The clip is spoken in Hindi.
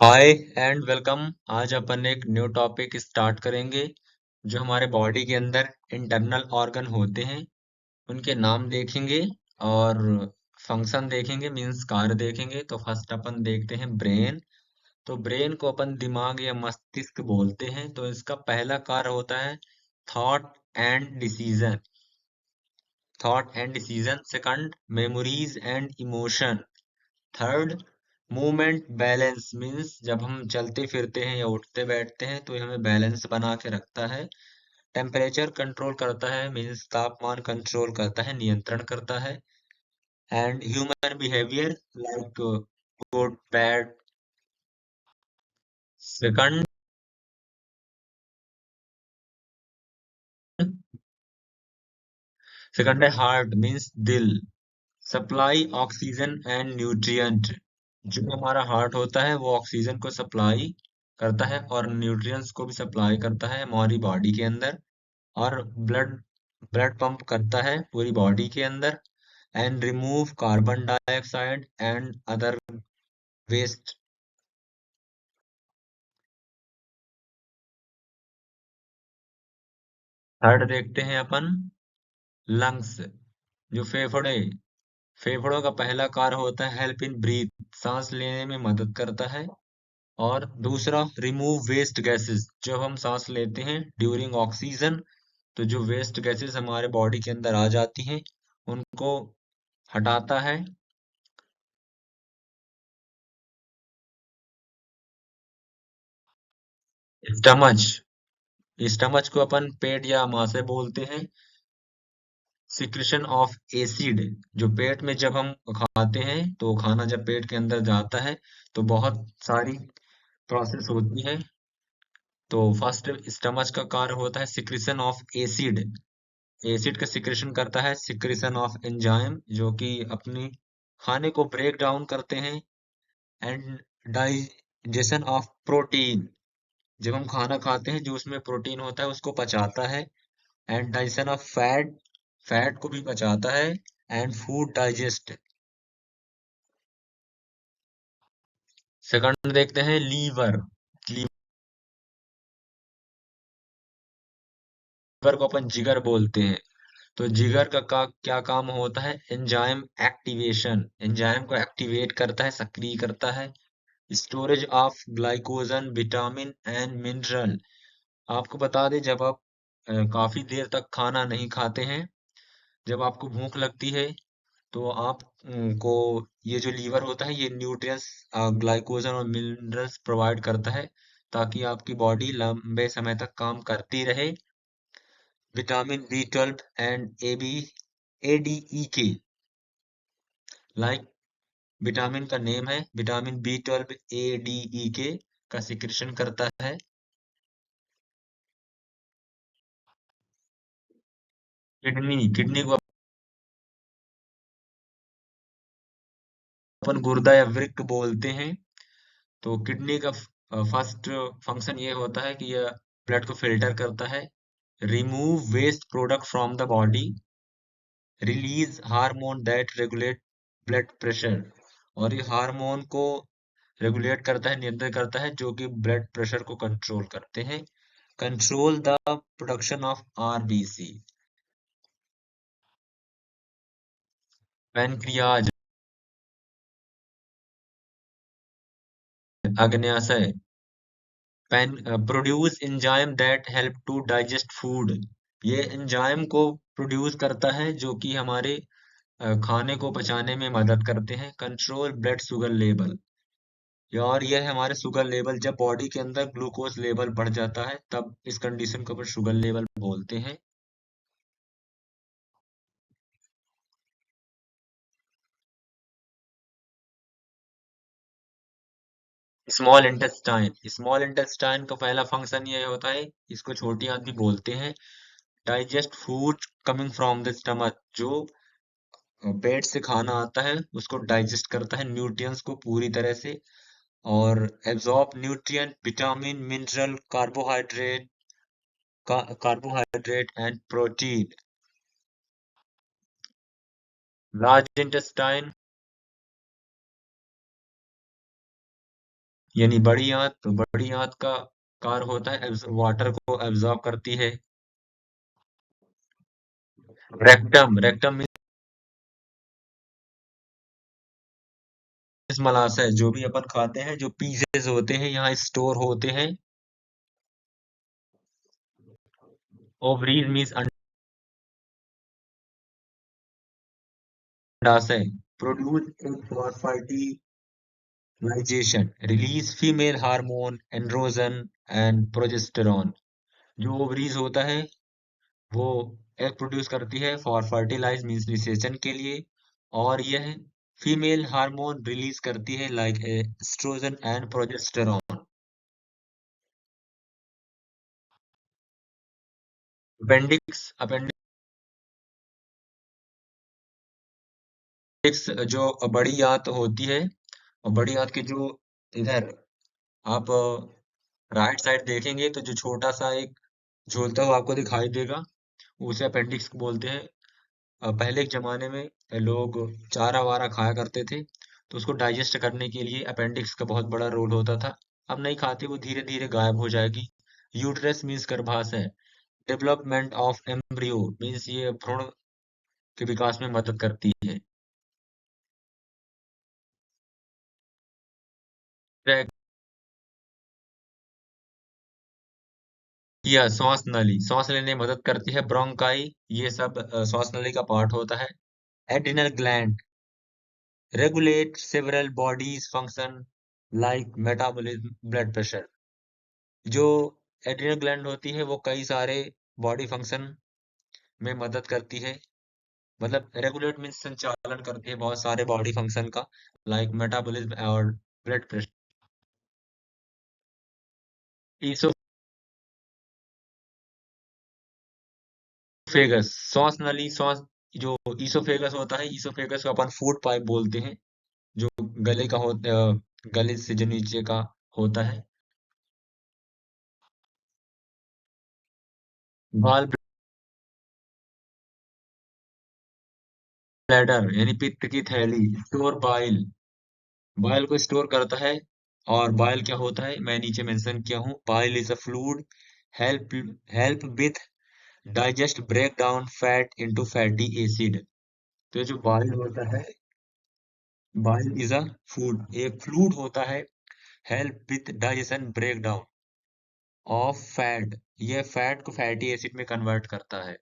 Hi and welcome. आज अपन एक न्यू टॉपिक स्टार्ट करेंगे जो हमारे बॉडी के अंदर इंटरनल ऑर्गन होते हैं उनके नाम देखेंगे और फंक्शन देखेंगे, मींस कार्य देखेंगे। तो फर्स्ट अपन देखते हैं ब्रेन। तो ब्रेन को अपन दिमाग या मस्तिष्क बोलते हैं। तो इसका पहला कार्य होता है thought and decision. Second, memories and emotion. Third, movement balance, means जब हम चलते फिरते हैं या उठते बैठते हैं तो ये हमें बैलेंस बना के रखता है। टेम्परेचर कंट्रोल करता है, मीन्स तापमान कंट्रोल करता है, नियंत्रण करता है। And human behaviour like good bad. Second second है हार्ट, मीन्स दिल। Supply oxygen and nutrient. जो हमारा हार्ट होता है वो ऑक्सीजन को सप्लाई करता है और न्यूट्रिएंट्स को भी सप्लाई करता है हमारी बॉडी के अंदर। और ब्लड ब्लड पंप करता है पूरी बॉडी के अंदर। And remove carbon dioxide and other waste. Third देखते हैं अपन लंग्स, जो फेफड़े। फेफड़ों का पहला कार्य होता है हेल्प इन ब्रीथ, सांस लेने में मदद करता है। और दूसरा रिमूव वेस्ट गैसेस, जब हम सांस लेते हैं ड्यूरिंग ऑक्सीजन तो जो वेस्ट गैसेस हमारे बॉडी के अंदर आ जाती हैं उनको हटाता है। स्टमच, स्टमच को अपन पेट या माशय बोलते हैं। सिक्रेशन ऑफ एसिड, जो पेट में जब हम खाते हैं तो खाना जब पेट के अंदर जाता है तो बहुत सारी प्रोसेस होती है। तो फर्स्ट स्टमच का कार्य होता है सिक्रेशन ऑफ एसिड। एसिड का सिक्रेशन करता है सिक्रेशन ऑफ एंजाइम, जो कि अपनी खाने को ब्रेक डाउन करते हैं। एंड डाइजेशन ऑफ प्रोटीन, जब हम खाना खाते हैं जो उसमें प्रोटीन होता है उसको पचाता है। And digestion of fat, fat को भी पचाता है। And food digest. सेकंड देखते हैं लीवर। लीवर को अपन जिगर बोलते हैं। तो जिगर का क्या काम होता है, एंजाइम एक्टिवेशन, एंजाइम को एक्टिवेट करता है, सक्रिय करता है। Storage of glycogen, vitamin and mineral. आपको बता दें जब आप काफी देर तक खाना नहीं खाते हैं, जब आपको भूख लगती है तो आप को ये जो लीवर होता है ये न्यूट्रिएंट्स, ग्लाइकोजन और मिनरल्स प्रोवाइड करता है ताकि आपकी बॉडी लंबे समय तक काम करती रहे। विटामिन B12 एंड ADE के, लाइक विटामिन का नेम है, विटामिन B12 ADE का सिक्रेशन करता है। किडनी को अपन गुर्दा या वृक्क बोलते हैं। तो किडनी का फर्स्ट फंक्शन ये होता है कि यह ब्लड को फिल्टर करता है, remove waste product from the body, release hormone that regulate blood pressure. और ये हार्मोन को रेगुलेट करता है, नियंत्रित करता है, जो कि ब्लड प्रेशर को कंट्रोल करते हैं। Control the production of RBC। Pancreas, अग्न्याशय। Pan produce enzyme that help to digest food. ये एंजाइम को प्रोड्यूस करता है जो कि हमारे खाने को पचाने में मदद करते हैं। Control blood sugar level. और यह हमारे शुगर लेवल, जब बॉडी के अंदर ग्लूकोज लेवल बढ़ जाता है तब इस कंडीशन को अपन शुगर लेवल बोलते हैं। स्मॉल इंटेस्टाइन का पहला फंक्शन ये होता है, इसको छोटी आंत भी बोलते हैं। Digest food coming from the stomach, जो पेट से खाना आता है उसको डाइजेस्ट करता है न्यूट्रिएंट्स को पूरी तरह से। और absorb nutrient, vitamin, mineral, carbohydrate and protein. Large intestine, यानी बड़ी आंत, तो बड़ी आंत का कार्य होता है वाटर को एब्जॉर्ब करती है। रेक्टम, रेक्टम मीन्स मलाशय, जो भी अपन खाते हैं, जो पीसेस होते हैं यहाँ स्टोर होते हैं। ओवरीज मीन्स अंडाशय। Produce for fertilization, release female hormone androgen and progesterone. जो ओवरीज होता है वो एग प्रोड्यूस करती है फॉर फर्टिलाइज मीन्स निषेचन के लिए, और यह फीमेल हार्मोन रिलीज करती है like oestrogen and progesterone. Appendix, appendix जो बड़ी आंत होती है, और बड़ी आंत के जो इधर आप राइट साइड देखेंगे तो जो छोटा सा एक झूलता हुआ आपको दिखाई देगा, उसे अपेंडिक्स बोलते हैं। पहले के जमाने में लोग चारा वारा खाया करते थे, तो उसको डाइजेस्ट करने के लिए अपेंडिक्स का बहुत बड़ा रोल होता था। अब नहीं खाते, वो धीरे धीरे गायब हो जाएगी। यूट्रस मीन्स गर्भाशय। डेवलपमेंट ऑफ एम्ब्रियो मीन्स ये भ्रूण के विकास में मदद करती है। ट्रैक या श्वास नली, श्वास लेने में मदद करती है। ब्रोंकाई, ये सब श्वास नली का पार्ट होता है। Adrenal gland regulate several bodies function like metabolism, blood pressure. जो एड्रिनल ग्लैंड होती है वो कई सारे बॉडी फंक्शन में मदद करती है। मतलब रेगुलेट मीन्स संचालन करती है बहुत सारे बॉडी फंक्शन का, लाइक मेटाबॉलिज्म और ब्लड प्रेशर। ईसोफेगस, श्वास नली, श्वास जो ईसोफेगस होता है, ईसोफेगस को अपन फूड पाइप बोलते हैं, जो गले का होता, गले से जो नीचे का होता है। गॉल ब्लैडर यानी पित्त की थैली। स्टोर बाइल, बाइल को स्टोर करता है। और बाइल क्या होता है मैं नीचे मेंशन किया हूँ। Bile is a fluid, help help with digest break down fat into fatty acid. तो ये जो बाइल होता है, बाइल इज अ फूड, एक फ्लूइड होता है, help with digestion break down of fat, ये फैट को फैटी एसिड में कन्वर्ट करता है।